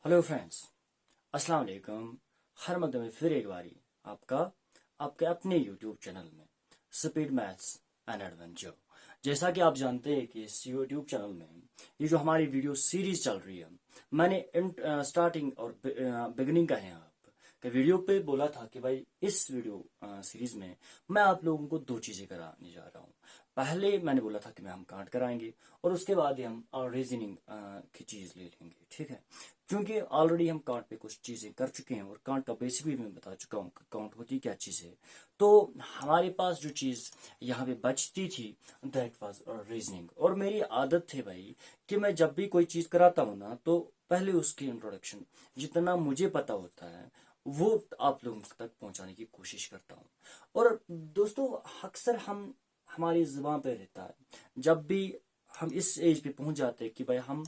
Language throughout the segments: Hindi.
हेलो फ्रेंड्स, अस्सलाम वालेकुम। हर मकदम में फिर एक बारी आपका आपके अपने यूट्यूब चैनल में स्पीड मैथ्स एंड एडवेंचर। जैसा कि आप जानते हैं कि इस यूट्यूब चैनल में ये जो हमारी वीडियो सीरीज चल रही है, मैंने स्टार्टिंग और बिगनिंग का है कि वीडियो पे बोला था कि भाई इस वीडियो सीरीज में मैं आप लोगों को दो चीज़ें कराने जा रहा हूँ। पहले मैंने बोला था कि हम काउंट कराएंगे और उसके बाद ही हम रीजनिंग की चीज़ ले लेंगे, ठीक है। क्योंकि ऑलरेडी हम काउंट पे कुछ चीज़ें कर चुके हैं और काउंट का बेसिक भी मैं बता चुका हूँ कि काउंट होती क्या चीज़ है। तो हमारे पास जो चीज़ यहाँ पे बचती थी दैट वाज रीजनिंग। और मेरी आदत थी भाई कि मैं जब भी कोई चीज़ कराता हूँ ना, तो पहले उसकी इंट्रोडक्शन जितना मुझे पता होता है वो आप लोगों तक पहुंचाने की कोशिश करता हूँ। और दोस्तों, अक्सर हम हमारी जुबान पे रहता है जब भी हम इस एज पे पहुंच जाते हैं कि भाई हम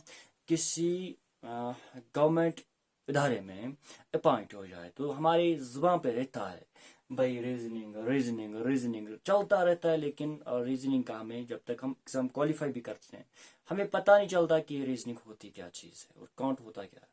किसी गवर्नमेंट इदारे में अपॉइंट हो जाए, तो हमारी जुबान पे रहता है भाई रीजनिंग रीजनिंग रीजनिंग चलता रहता है। लेकिन रीजनिंग का हमें जब तक हम एग्जाम क्वालिफाई भी करते हैं हमें पता नहीं चलता कि रीजनिंग होती क्या चीज़ है और काउंट होता क्या है।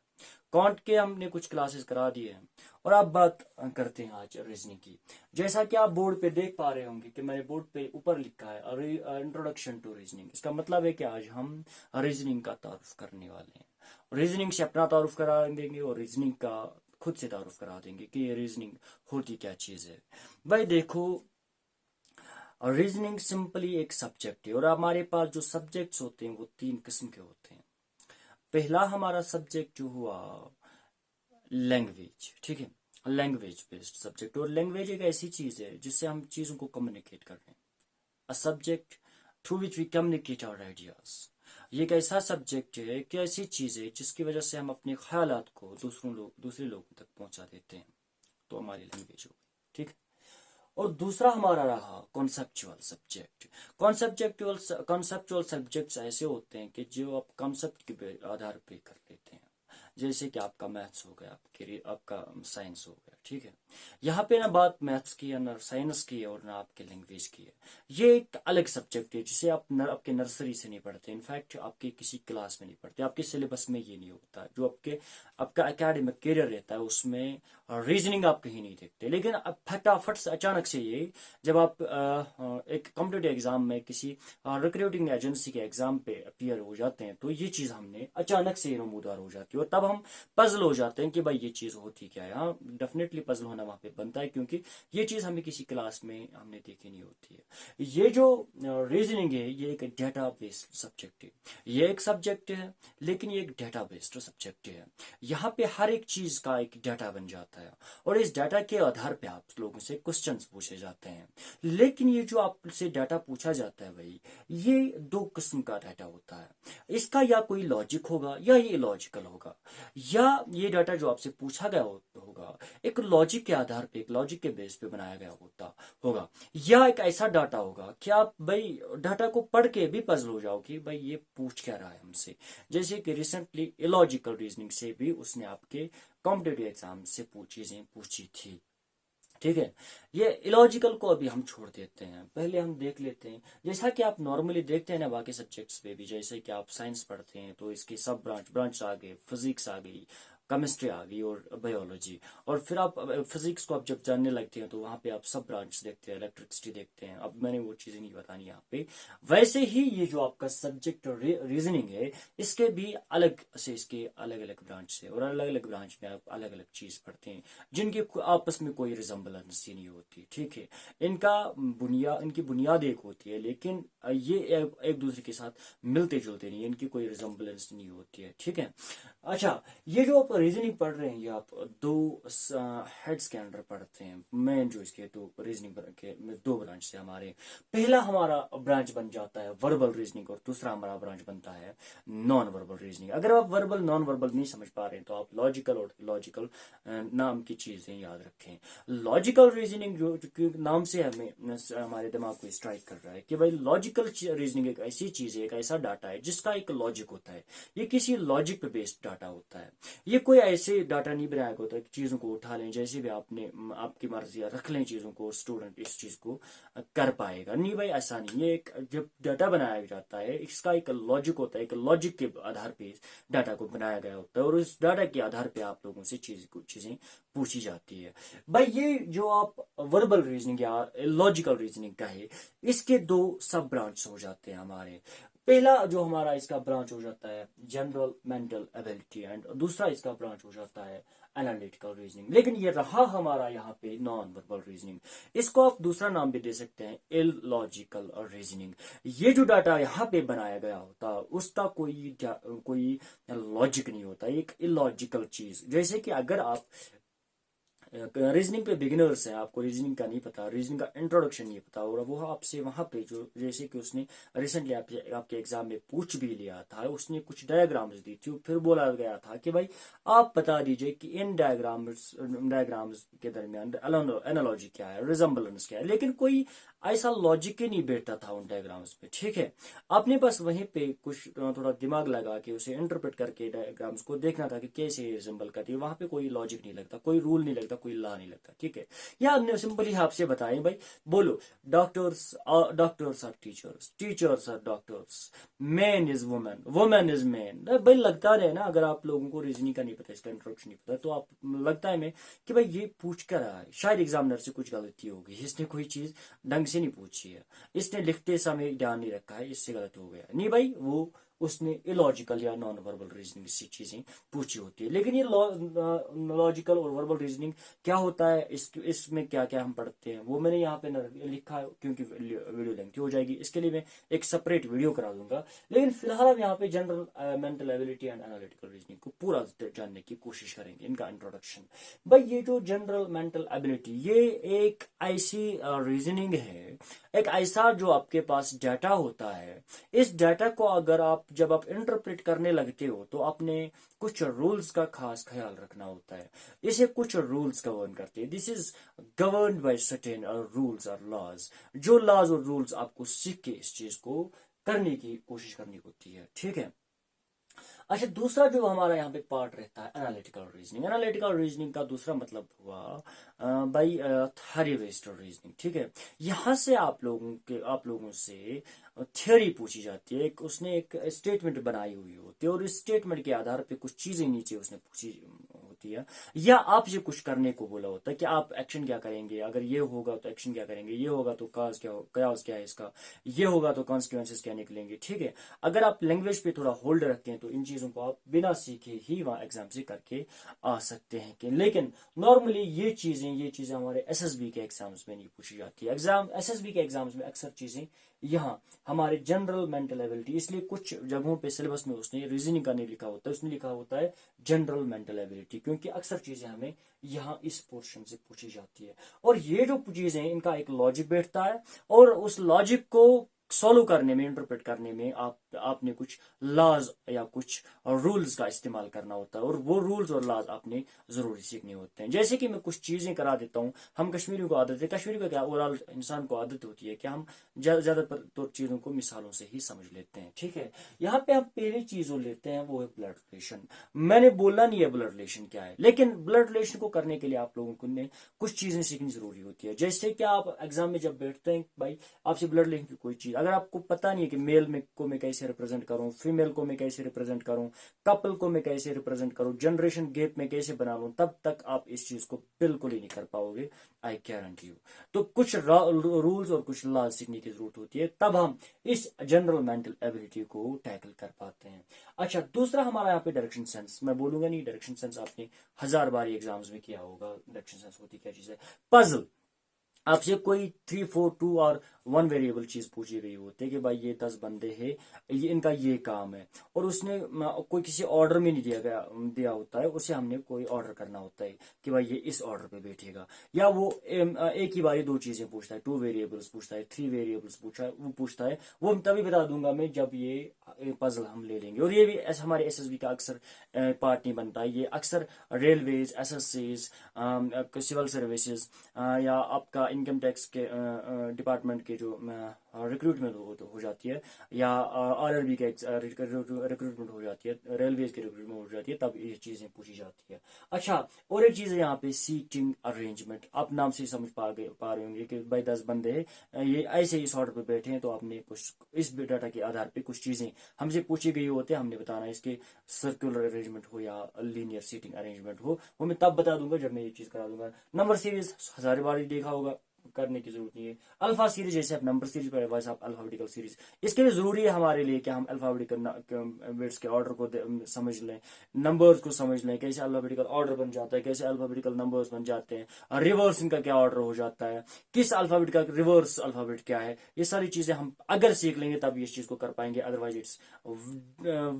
काउंट के हमने कुछ क्लासेस करा दिए हैं और अब बात करते हैं आज रीजनिंग की। जैसा कि आप बोर्ड पे देख पा रहे होंगे कि मैंने बोर्ड पे ऊपर लिखा है इंट्रोडक्शन टू रीजनिंग। इसका मतलब है कि आज हम रीजनिंग का तारुफ करने वाले हैं। रीजनिंग से अपना तारुफ करा देंगे और रीजनिंग का खुद से तारुफ करा देंगे कि ये रीजनिंग होती क्या चीज़ है। भाई देखो, रीजनिंग सिंपली एक सब्जेक्ट है और हमारे पास जो सब्जेक्ट्स होते हैं वो तीन किस्म के होते हैं। पहला हमारा सब्जेक्ट जो हुआ लैंग्वेज, ठीक है। Language based subject. और लैंग्वेज एक ऐसी चीज है जिससे हम चीजों को कम्युनिकेट कर रहे हैं। A subject through which we communicate our ideas. ये एक ऐसा सब्जेक्ट है कि ऐसी चीज है जिसकी वजह से हम अपने ख्यालात को दूसरे लोगों तक पहुंचा देते हैं। तो हमारी लैंग्वेज हो गई, ठीक। और दूसरा हमारा रहा कॉन्सेप्चुअल सब्जेक्ट। कॉन्सेप्चुअल सब्जेक्ट्स ऐसे होते हैं कि जो आप कॉन्सेप्ट के आधार पे कर लेते हैं। जैसे कि आपका मैथ्स हो गया, आपका साइंस हो गया, ठीक है। यहाँ पे ना बात मैथ्स की है, ना साइंस की है और ना आपके लैंग्वेज की है। ये एक अलग सब्जेक्ट है जिसे आप आपके नर्सरी से नहीं पढ़ते। इनफैक्ट आपके किसी क्लास में नहीं पढ़ते, आपके सिलेबस में ये नहीं होता। जो आपका एकेडमिक करियर रहता है उसमें रीजनिंग आप कहीं नहीं देखते। लेकिन अब फटाफट से अचानक से ये जब आप एक कॉम्पिटेटिव एग्जाम में किसी रिक्रूटिंग एजेंसी के एग्जाम पे अपीयर हो जाते हैं तो ये चीज़ हमने अचानक से नमूदार हो जाती है और तब हम पजल हो जाते हैं कि भाई ये चीज़ होती क्या है। हाँ, डेफिनेटली पजल होना वहाँ पे बनता है क्योंकि ये चीज़ हमें किसी क्लास में हमने देखी नहीं होती है। ये जो रीजनिंग है ये एक डेटा बेस्ड सब्जेक्ट है। ये एक सब्जेक्ट है लेकिन ये एक डेटा बेस्ड सब्जेक्ट है। यहाँ पे हर एक चीज का एक डाटा बन जाता है और इस डाटा के आधार पे आप लोगों से क्वेश्चंस पूछे जाते हैं। लेकिन ये जो आपसे डाटा पूछा जाता है भाई, ये दो किस्म का डाटा होता है। इसका या कोई लॉजिक होगा या ये इलॉजिकल होगा, या ये डाटा जो आपसे पूछा गया होगा एक लॉजिक के आधार पे, एक लॉजिक के बेस पे बनाया गया होगा, या एक ऐसा डाटा होगा कि आप भाई डाटा को पढ़ के भी पजल हो जाओ कि भाई ये पूछ क्या रहा है हमसे। जैसे कि रिसेंटली इलॉजिकल रीजनिंग से भी उसने आपके कॉम्पिटेटिव एग्जाम से चीजें पूछी थी, ठीक है। ये इलॉजिकल को अभी हम छोड़ देते हैं, पहले हम देख लेते हैं। जैसा कि आप नॉर्मली देखते हैं ना बाकी सब्जेक्ट्स पे भी, जैसे कि आप साइंस पढ़ते हैं तो इसकी सब ब्रांच आ गए, फिजिक्स आ गई, केमिस्ट्री आ गई और बायोलॉजी। और फिर आप फिजिक्स को आप जब जानने लगते हैं तो वहाँ पे आप सब ब्रांच देखते हैं, इलेक्ट्रिसिटी देखते हैं। अब मैंने वो चीज़ें नहीं बतानी यहाँ पे। वैसे ही ये जो आपका सब्जेक्ट रीजनिंग है इसके भी अलग से इसके अलग अलग ब्रांच है और अलग अलग ब्रांच में आप अलग अलग चीज़ पढ़ते हैं जिनकी आपस में कोई रिजम्बलेंस ही नहीं होती, ठीक है। इनकी बुनियाद एक होती है लेकिन ये एक दूसरे के साथ मिलते जुलते नहीं, इनकी कोई रिजम्बलेंस नहीं होती है, ठीक है। अच्छा, ये जो आप रीजनिंग पढ़ रहे हैं ये आप दो हेड्स के अंडर पढ़ते हैं। मेन जो इसके दो रीजनिंग के दो ब्रांच से हमारे, पहला हमारा ब्रांच बन जाता है वर्बल रीजनिंग और दूसरा हमारा ब्रांच बनता है नॉन वर्बल रीजनिंग। अगर आप वर्बल नॉन वर्बल नहीं समझ पा रहे हैं तो आप लॉजिकल और लॉजिकल नाम की चीजें याद रखें। लॉजिकल रीजनिंग जो नाम से हमें हमारे दिमाग को स्ट्राइक कर रहा है कि भाई लॉजिकल रीजनिंग एक ऐसी चीज है, एक ऐसा डाटा है जिसका एक लॉजिक होता है। ये किसी लॉजिक पे बेस्ड डाटा होता है। ये कोई ऐसे डाटा नहीं बनाया होता कि चीज़ों को उठा लें जैसे भी आपने आपकी मर्जी है रख लें चीज़ों को, स्टूडेंट इस चीज़ को कर पाएगा। नहीं भाई, ऐसा नहीं। ये एक जब डाटा बनाया जाता है इसका एक लॉजिक होता है, एक लॉजिक के आधार पे डाटा को बनाया गया होता है और उस डाटा के आधार पे आप लोगों से चीज़ें पूछी जाती है। भाई ये जो आप वर्बल रीजनिंग या लॉजिकल रीजनिंग का है, इसके दो सब ब्रांच हो जाते हैं हमारे। पहला जो हमारा इसका ब्रांच हो जाता है जनरल मेंटल एबिलिटी एंड दूसरा इसका ब्रांच हो जाता है एनालिटिकल रीजनिंग। लेकिन ये रहा हमारा यहाँ पे नॉन वर्बल रीजनिंग, इसको आप दूसरा नाम भी दे सकते हैं इलॉजिकल रीजनिंग। ये जो डाटा यहाँ पे बनाया गया होता है उसका कोई लॉजिक नहीं होता, एक इलॉजिकल चीज। जैसे कि अगर आप रीजनिंग पे बिगिनर्स हैं, आपको रीजनिंग का नहीं पता, रीजनिंग का इंट्रोडक्शन नहीं पता, और वो आपसे वहां पे जो जैसे कि उसने रिसेंटली आपके एग्जाम में पूछ भी लिया था, उसने कुछ डायग्राम्स दी थी, फिर बोला गया था कि भाई आप बता दीजिए कि इन डायग्राम्स के दरमियान एनालॉजी क्या है, रिजम्बलेंस क्या है। लेकिन कोई ऐसा लॉजिक ही नहीं बैठता था उन डायग्राम्स पे, ठीक है। आपने बस वहीं पे कुछ थोड़ा दिमाग लगा के उसे इंटरप्रेट करके डायग्राम्स को देखना था कि कैसे रिजम्बल करती है। वहां पे कोई लॉजिक नहीं लगता, कोई रूल नहीं लगता, कोई लॉ नहीं लगता, ठीक है। या हमने सिंपली आपसे बताएं भाई, बोलो doctors are teachers, teachers are doctors, man is women, women is man. भाई लगता रहे ना, अगर आप लोगों को रीजनिंग का नहीं पता, इसका इंट्रोडक्शन नहीं पता, तो आप लगता है मैं कि भाई ये पूछ कर रहा है, शायद एग्जामिनर से कुछ गलती होगी, इसने कोई चीज ढंग से नहीं पूछी है, इसने लिखते समय ध्यान नहीं रखा है, इससे गलत हो गया। नहीं भाई, वो उसने इलॉजिकल या नॉन वर्बल रीजनिंग से चीजें पूछी होती है। लेकिन ये लॉजिकल और वर्बल रीजनिंग क्या होता है, इसमें क्या क्या हम पढ़ते हैं वो मैंने यहाँ पे लिखा है, क्योंकि वीडियो लेंथी हो जाएगी, इसके लिए मैं एक सेपरेट वीडियो करा दूंगा। लेकिन फिलहाल हम यहाँ पे general mental ability and analytical reasoning को पूरा जानने की कोशिश करेंगे, इनका इंट्रोडक्शन। भाई ये जो जनरल मेंटल एबिलिटी, ये एक ऐसी रीजनिंग है, एक ऐसा जो आपके पास डाटा होता है, इस डाटा को अगर आप जब आप इंटरप्रेट करने लगते हो तो आपने कुछ रूल्स का खास ख्याल रखना होता है। इसे कुछ रूल्स गवर्न करते हैं, this is governed by certain rules और लॉज। जो लॉज और रूल्स आपको सीख के इस चीज को करने की कोशिश करनी होती है, ठीक है। अच्छा, दूसरा जो हमारा यहाँ पे पार्ट रहता है एनालिटिकल रीजनिंग। एनालिटिकल रीजनिंग का दूसरा मतलब हुआ भाई थ्योरी बेस्ड रीजनिंग, ठीक है। यहाँ से आप लोगों से थ्योरी पूछी जाती है, उसने एक स्टेटमेंट बनाई हुई होती है और इस स्टेटमेंट के आधार पे कुछ चीजें नीचे उसने पूछी होती है, या आपसे कुछ करने को बोला होता है कि आप एक्शन क्या करेंगे, अगर ये होगा तो एक्शन क्या करेंगे, ये होगा तो काज क्या है इसका, ये होगा तो कॉन्सिक्वेंसेस क्या निकलेंगे, ठीक है। अगर आप लैंग्वेज पे थोड़ा होल्ड रखते हैं तो इन चीजों को आप बिना सीखे ही वहां एग्जाम से करके आ सकते हैं कि। लेकिन नॉर्मली ये चीजें हमारे एसएसबी के एग्जाम्स में नहीं पूछी जाती है। एसएसबी के एग्जाम्स में अक्सर चीजें यहाँ हमारे जनरल मेंटल एबिलिटी, इसलिए कुछ जगहों पे सिलेबस में उसने रीजनिंग का नहीं लिखा होता है, उसने लिखा होता है जनरल मेंटल एबिलिटी, क्योंकि अक्सर चीजें हमें यहाँ इस पोर्शन से पूछी जाती है। और ये जो चीजें हैं इनका एक लॉजिक बैठता है और उस लॉजिक को सॉल्व करने में, इंटरप्रेट करने में आपने कुछ लॉज या कुछ रूल्स का इस्तेमाल करना होता है और वो रूल्स और लॉज आपने जरूरी सीखने होते हैं। जैसे कि मैं कुछ चीजें करा देता हूँ, हम कश्मीरियों को आदत है, कश्मीरी को क्या ओवरऑल इंसान को आदत होती है कि हम ज्यादातर तो चीजों को मिसालों से ही समझ लेते हैं, ठीक है। यहाँ पे हम पहली चीज लेते हैं वो है ब्लड रिलेशन। मैंने बोला नहीं है ब्लड रिलेशन क्या है, लेकिन ब्लड रिलेशन को करने के लिए आप लोगों को ने कुछ चीजें सीखनी जरूरी होती है। जैसे कि आप एग्जाम में जब बैठते हैं, भाई आपसे ब्लड रिलेशन की कोई चीज अगर आपको पता नहीं है कि मेल में को मैं कैसे रिप्रेजेंट करूं, फीमेल को मैं कैसे रिप्रेजेंट करूं, कपल को मैं कैसे रिप्रेजेंट करूं, जनरेशन गैप में कैसे बना लूं, तब तक आप इस चीज को बिल्कुल ही नहीं कर पाओगे, आई गारंटी यू। तो कुछ रूल्स और कुछ लॉज सीखने की जरूरत होती है, तब हम इस जनरल मेंटल एबिलिटी को टैकल कर पाते हैं। अच्छा, दूसरा हमारा यहाँ पे डायरेक्शन सेंस। मैं बोलूंगा नहीं, डायरेक्शन सेंस आपने 1000 बार एग्जाम्स में किया होगा। डायरेक्शन सेंस होती क्या चीज है? पजल। आपसे कोई 3, 4, 2 और 1 वेरिएबल चीज पूछी गई होती है कि भाई ये 10 बंदे हैं, ये इनका ये काम है, और उसने कोई किसी ऑर्डर में नहीं दिया होता है, उसे हमने कोई ऑर्डर करना होता है कि भाई ये इस ऑर्डर पे बैठेगा। या वो एक ही बारी 2 चीजें पूछता है, 2 वेरिएबल्स पूछता है, 3 वेरिएबल्स पूछता है, वो तभी बता दूंगा मैं जब ये पजल हम ले लेंगे। और ये भी हमारे एसएसबी का अक्सर पार्ट नहीं बनता है, ये अक्सर रेलवेज, एसएससीज, सिविल सर्विसेज या आपका इनकम टैक्स के डिपार्टमेंट के जो रिक्रूटमेंट हो जाती है, या आरआरबी का रिक्रूटमेंट हो जाती है, रेलवेज की रिक्रूटमेंट हो जाती है, तब ये चीज़ें पूछी जाती है। अच्छा, और एक चीज़ है यहाँ पे सीटिंग अरेंजमेंट। आप नाम से ही समझ पा रहे होंगे कि भाई 10 बंदे हैं, ये ऐसे ही ऑर्डर पे बैठे हैं, तो आपने कुछ इस डाटा के आधार पे कुछ चीज़ें हमसे पूछी गई होती है, हमने बताना है इसके सर्कुलर अरेंजमेंट हो या लीनियर सीटिंग अरेंजमेंट हो, वो मैं तब बता दूंगा जब मैं ये चीज़ करा दूंगा। नंबर सीरीज हजार बार ही देखा होगा, करने की जरूरत नहीं है। अल्फा सीरीज जैसे आप नंबर सीरीज पर वैसे आप अल्फाबेटिकल सीरीज, इसके लिए जरूरी है हमारे लिए कि हम अल्फाबेटिकल वेट्स के ऑर्डर को समझ लें, नंबर्स को समझ लें, कैसे अल्फाबेटिकल ऑर्डर बन जाता है, कैसे अल्फाबेटिकल नंबर्स बन जाते हैं, रिवर्स इनका क्या ऑर्डर हो जाता है, किस अल्फाबेट का रिवर्स अल्फाबेट क्या है, ये सारी चीजें हम अगर सीख लेंगे तब ये चीज को कर पाएंगे, otherwise it's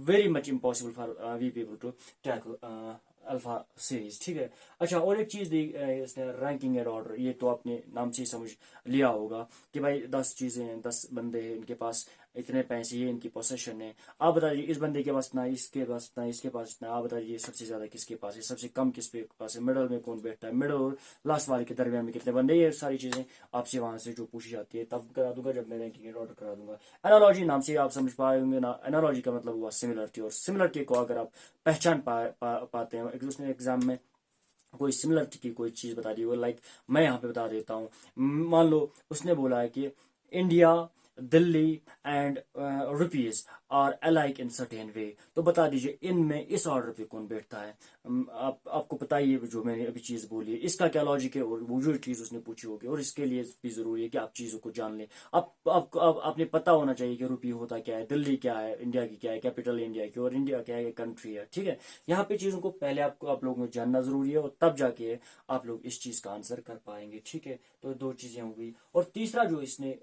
very much impossible for we people to tackle alpha series. ठीक है। अच्छा, और एक चीज दी इसने रैंकिंग एंड ऑर्डर, ये तो आपने नाम से ही समझ लिया होगा कि भाई 10 चीजें हैं, 10 बंदे हैं, इनके पास इतने पैसे, ये इनकी पोसेशन है, आप बताइए इस बंदे के पास ना, इसके पास ना, इसके पास ना, आप बताइए सबसे ज्यादा किसके पास है, सबसे कम किसके पास है, मिडल में कौन बैठता है, मिडल और लास्ट वाले के दरमियान में कितने बंदे, ये सारी चीजें आपसे वहां से जो पूछी जाती है तब करा दूंगा जब मैं रैंकिंग एंड ऑर्डर करा दूंगा। एनालॉजी नाम से आप समझ पाएंगे ना, एनालॉजी का मतलब हुआ सिमिलरिटी, और सिमिलरिटी को अगर आप पहचान पाते हैं, उसने एग्जाम में कोई सिमिलरिटी की कोई चीज बता दी हो, लाइक मैं यहाँ पे बता देता हूँ, मान लो उसने बोला है कि India, Delhi and rupees are alike in certain way, तो बता दीजिए इनमें इस ऑर्डर पे कौन बैठता है। आपको पता ही है जो मैंने अभी चीज बोली है, इसका क्या लॉजिक है, और वो जो चीज उसने पूछी होगी, और इसके लिए भी जरूरी है कि आप चीजों को जान लें। आपने पता होना चाहिए कि रुपी होता क्या है, दिल्ली क्या है, इंडिया की क्या है, कैपिटल इंडिया की, और इंडिया क्या है, कंट्री है। ठीक है, यहाँ पे चीजों को पहले आप लोगों को जानना जरूरी है, और तब जाके आप लोग इस चीज का आंसर कर पाएंगे। ठीक है, तो 2 चीजें हो गई। और तीसरा जो इसने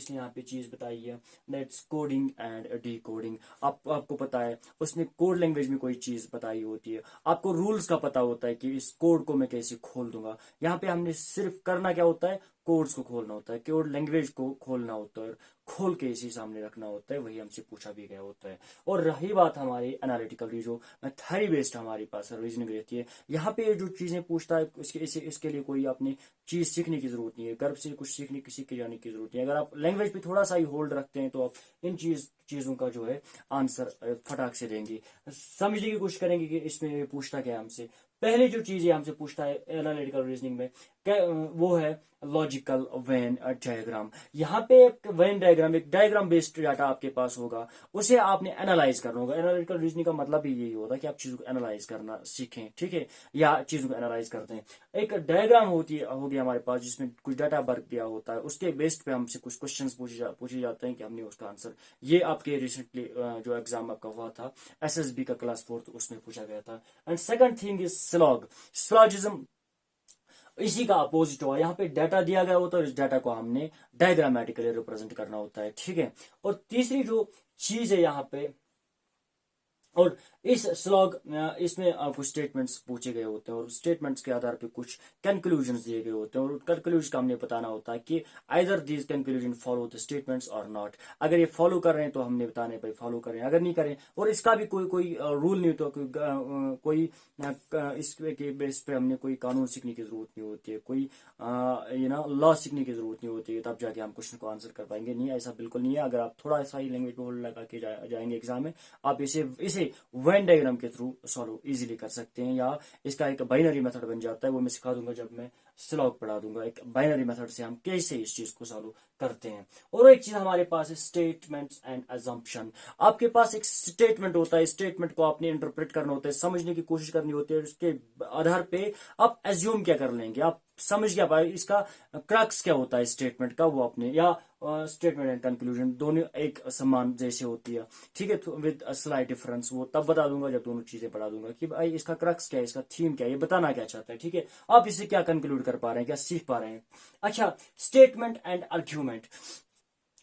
यहाँ पे चीज बताई है, that's coding and D coding. आपको पता है उसने कोड लैंग्वेज में कोई चीज बताई होती है, आपको रूल्स का पता होता है कि इस कोड को मैं कैसे खोल दूंगा। यहाँ पे हमने सिर्फ करना क्या होता है, कोड्स को खोलना होता है, कोड लैंग्वेज को खोलना होता है, खोल के इसी सामने रखना होता है, वही हमसे पूछा भी गया होता है। और रही बात हमारी एनालिटिकल, जो थ्योरी बेस्ड हमारे पास रीजनिंग रहती है, यहाँ पे जो चीजें पूछता है इसके लिए कोई अपनी चीज सीखने की जरूरत नहीं है, गर्भ से कुछ सीख के जाने की जरूरत नहीं है। अगर आप लैंग्वेज पे थोड़ा सा ही होल्ड रखते हैं तो आप इन चीजों का जो है आंसर फटाक से देंगे। समझने की कोशिश करेंगे कि इसमें पूछता क्या है हमसे। पहले जो चीज हमसे पूछता है एनालिटिकल रीजनिंग में, वो है लॉजिकल वेन डायग्राम। यहाँ पे एक वेन डायग्राम, एक डायग्राम बेस्ड डाटा आपके पास होगा, उसे आपने एनालाइज करना होगा। एनालिटिकल रीजनिंग का मतलब ही यही होता है कि आप चीजों को एनालाइज करना सीखें। ठीक है, या चीजों को एनालाइज करते हैं। एक डायग्राम होगी हमारे पास, जिसमें कुछ डाटा वर्क दिया होता है, उसके बेस्ड पे हमसे कुछ क्वेश्चन पूछे जाते हैं कि हमने उसका आंसर, ये आपके रिसेंटली जो एग्जाम आपका हुआ था एसएसबी का क्लास 4 उसमें पूछा गया था। And second thing is slog, syllogism, इसी का अपोजिट हुआ। यहाँ पे डाटा दिया गया होता है और इस डाटा को हमने डायग्रामेटिकली रिप्रेजेंट करना होता है। ठीक है, और तीसरी जो चीज है यहाँ पे, और इस स्लॉग इसमें कुछ स्टेटमेंट्स पूछे गए होते हैं, और स्टेटमेंट्स के आधार पे कुछ कंक्लूजन्स दिए गए होते हैं, और कंक्लूजन का हमने बताना होता है कि either these conclusion follow the statements और नॉट। अगर ये फॉलो कर रहे हैं तो हमने बताने भाई फॉलो करें, अगर नहीं करें, और इसका भी कोई रूल नहीं होता, कोई इसके बेस पे हमने कोई कानून सीखने की जरूरत नहीं होती है, कोई लॉ सीखने की जरूरत नहीं होती है, तब जाके हम क्वेश्चन को आंसर कर पाएंगे। नहीं, ऐसा बिल्कुल नहीं है। अगर आप थोड़ा सा ही लैंग्वेज पे होल्ड लगा के जाएंगे एग्जाम में, आप इसे वेन डायग्राम के थ्रू सॉल्व इजीली कर सकते हैं, या इसका एक बाइनरी मेथड बन जाता है, वो मैं सिखा दूंगा जब मैं स्लॉग पढ़ा दूंगा। एक बाइनरी मेथड से हम कैसे इस चीज को सॉल्व करते हैं। और एक चीज हमारे पास है स्टेटमेंट्स एंड अजम्पशन। आपके पास एक स्टेटमेंट होता है, स्टेटमेंट को आपने इंटरप्रेट करना होता है, समझने की कोशिश करनी होती है, उसके आधार पे आप एज्यूम क्या कर लेंगे, आप समझ क्या पाए, इसका क्रक्स क्या होता है स्टेटमेंट का, वो अपने, या स्टेटमेंट एंड कंक्लूजन दोनों एक समान जैसे होती है। ठीक है, विद स्लाइट डिफरेंस, वो तब बता दूंगा जब दोनों चीजें पढ़ा दूंगा कि भाई इसका क्रक्स क्या है, इसका थीम क्या है, ये बताना क्या चाहता है। ठीक है, आप इसे क्या कंक्लूड कर पा रहे हैं, क्या सीख पा रहे हैं। अच्छा, स्टेटमेंट एंड आर्ग्यूमेंट।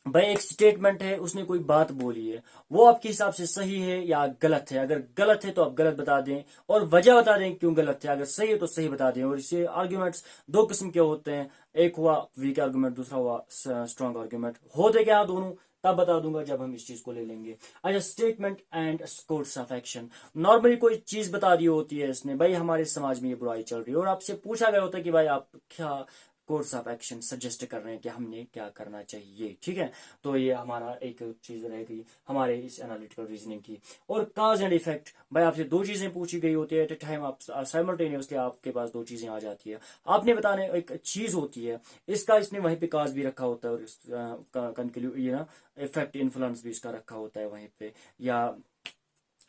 भाई एक स्टेटमेंट है, उसने कोई बात बोली है, वो आपके हिसाब से सही है या गलत है। अगर गलत है तो आप गलत बता दें, और वजह बता दें क्यों गलत है। अगर सही है तो सही बता दें। और इसे आर्ग्यूमेंट्स 2 किस्म के होते हैं, एक हुआ वीक आर्ग्यूमेंट, दूसरा हुआ स्ट्रॉन्ग आर्ग्यूमेंट। होते क्या दोनों तब बता दूंगा जब हम इस चीज को ले लेंगे। अच्छा, statement and course of action. Normally कोई चीज बता दी होती है इसने, भाई हमारे समाज में ये बुराई चल रही है, और आपसे पूछा गया होता है कि भाई आप क्या कोर्स ऑफ एक्शन सजेस्ट कर रहे हैं कि हमने क्या करना चाहिए, ठीक है। तो ये हमारा एक चीज रह गई हमारे इस एनालिटिकल रीजनिंग की। और काज एंड इफेक्ट, भाई आपसे दो चीजें पूछी गई होती है एट ए टाइम, आप साइमल्टेनियसली आपके पास दो चीजें आ जाती है। आपने बताने एक चीज होती है, इसका इसने वहीं पे काज भी रखा होता है और कंक्लूड ये ना इफेक्ट इन्फ्लुएंस भी इसका रखा होता है वहीं पे। या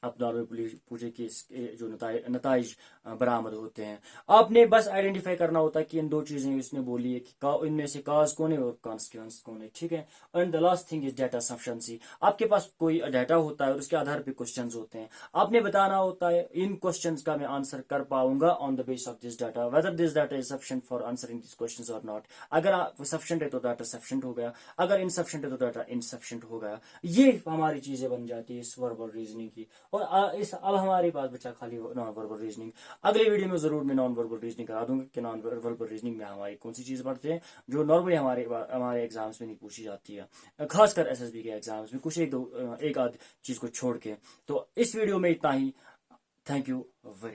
आप नॉर्मली पूछे कि इसके जो नताइज बरामद होते हैं, आपने बस आइडेंटिफाई करना होता है कि इन दो चीजें इसने बोली है कि इनमें से काज कौन है और कॉन्सिक्वेंस कौन है, ठीक है। And the last thing is data sufficiency. आपके पास कोई डाटा होता है और उसके आधार पे क्वेश्चंस होते हैं, आपने बताना होता है इन क्वेश्चंस का मैं आंसर कर पाऊंगा on the base of this data, whether this data is sufficient for answering this questions और नॉट। अगर सफिशिएंट है तो डाटा सफिशिएंट हो गया, अगर इनसफिशिएंट है तो डाटा इनसफिशिएंट हो गया। ये हमारी चीजें बन जाती है इस वर्बल रीजनिंग की। और इस अब हमारे पास बचा खाली नॉन वर्बल रीजनिंग। अगले वीडियो में जरूर मैं नॉन वर्बल रीजनिंग करा दूंगा कि नॉन वर्बल रीजनिंग में हमारी कौन सी चीज पढ़ते हैं जो नॉर्मली हमारे एग्जाम्स में नहीं पूछी जाती है, खासकर एसएसबी के एग्जाम्स में कुछ एक आध चीज को छोड़ के। तो इस वीडियो में इतना ही। Thank you very